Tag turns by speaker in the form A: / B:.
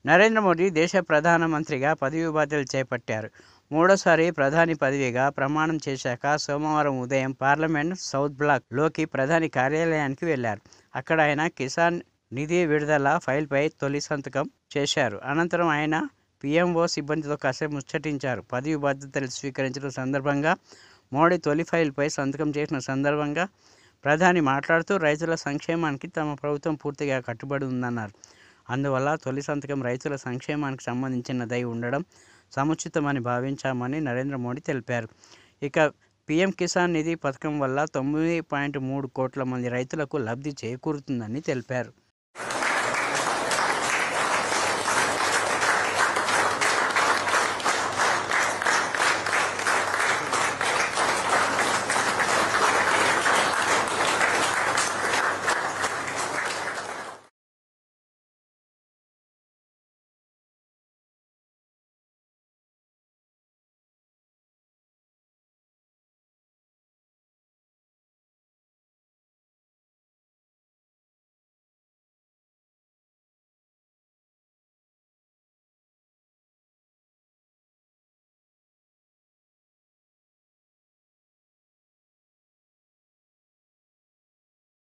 A: నరేంద్ర మోదీ దేశ ప్రధానమంత్రిగా పదవీ బాధ్యతలు చేపట్టారు. మూడోసారి ప్రధాని పదవిగా ప్రమాణం చేశాక సోమవారం ఉదయం పార్లమెంట్ సౌత్ బ్లాక్ లోకి ప్రధాని కార్యాలయానికి వెళ్లారు. అక్కడ ఆయన కిసాన్ నిధి విడుదల ఫైల్పై తొలి సంతకం చేశారు. అనంతరం ఆయన పీఎంఓ సిబ్బందితో కాసేపు ముచ్చటించారు. పదవి బాధ్యతలు స్వీకరించిన సందర్భంగా మోడీ తొలి ఫైల్పై సంతకం చేసిన సందర్భంగా ప్రధాని మాట్లాడుతూ రైతుల సంక్షేమానికి తమ ప్రభుత్వం పూర్తిగా కట్టుబడి ఉందన్నారు. అందువల్ల తొలి సంతకం రైతుల సంక్షేమానికి సంబంధించినదై ఉండడం సముచితమని భావించామని నరేంద్ర మోడీ తెలిపారు. ఇక పీఎం కిసాన్ నిధి పథకం వల్ల 9.3 కోట్ల మంది రైతులకు లబ్ధి చేకూరుతుందని తెలిపారు.